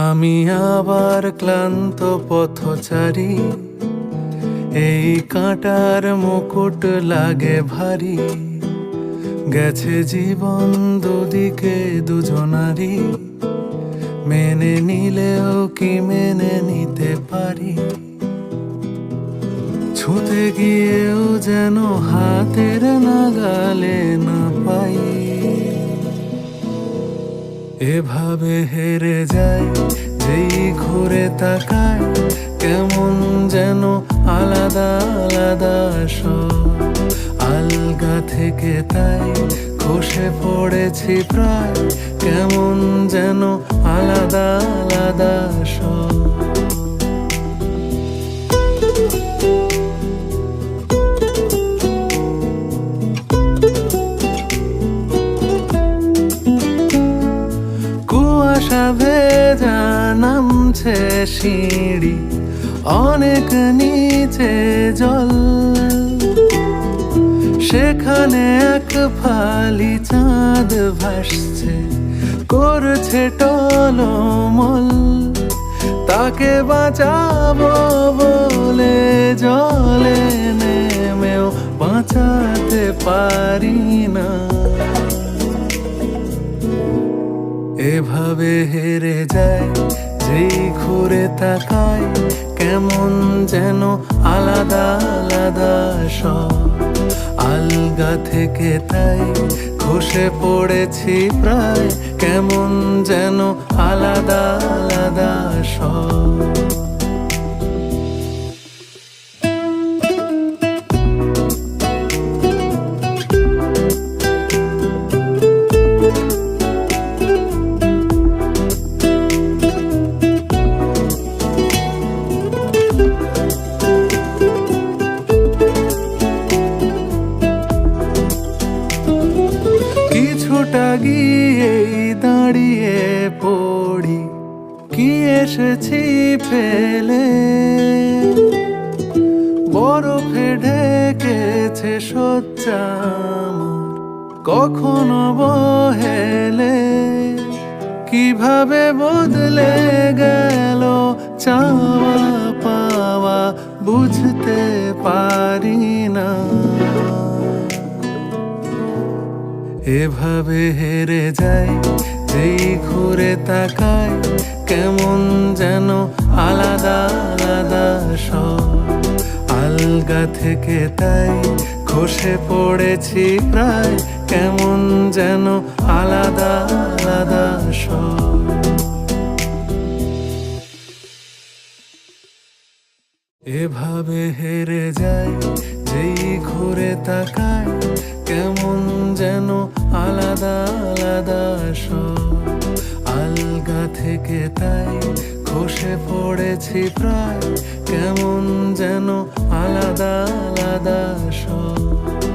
আমি আবার ক্লান্ত পথচারী, এই কাঁটার মুকুট লাগে ভারী। গেছে জীবন দুদিকে দুজনারই, মেনে নিলেও কি মেনে নিতে পারি? ছুঁতে গিয়েও যেন হাতের নাগালে না পাই। এভাবে হেরে যায় যেই ঘুরে তাকায়, কেমন যেন আলাদা আলাদা সব। আলগা থেকে তাই খসে পড়েছি প্রায়, কেমন যেন আলাদা আলাদা সব। কুয়াশা ভেজা নামছে সিঁড়ি, অনেক নিচে জল। সেখানে এক ফালি চাঁদ ভাসছে, করছে টলমল। তাকে বাঁচাবো বলে জলে নেমেও বাঁচাতে পারি না। এভাবে হেরে যায় যেই ঘুরে তাকায়, কেমন যেন আলাদা আলাদা সব। আলগা থেকে তাই খসে পড়েছি প্রায়, কেমন যেন আলাদা আলাদা সব। কিছুটা গিয়েই দাঁড়িয়ে পড়ি, কি এসেছি ফেলে। বরফে ঢেকেছে শয্যা আমার, কখনো বহেলে। কিভাবে বদলে গেল চাওয়া পাওয়া বুঝতে পারি না। এভাবে হেরে যায় যেই ঘুরে তাকায়, কেমন যেন আলাদা আলাদা সব। আলগা থেকে তাই খসে পড়েছি প্রায়, কেমন যেন আলাদা আলাদা সব। এভাবে হেরে যায় যেই ঘুরে তাকায়, কেমন যেন আলাদা আলাদা সব। আলগা থেকে তাই খসে পড়েছি প্রায়, কেমন যেন আলাদা আলাদা সব।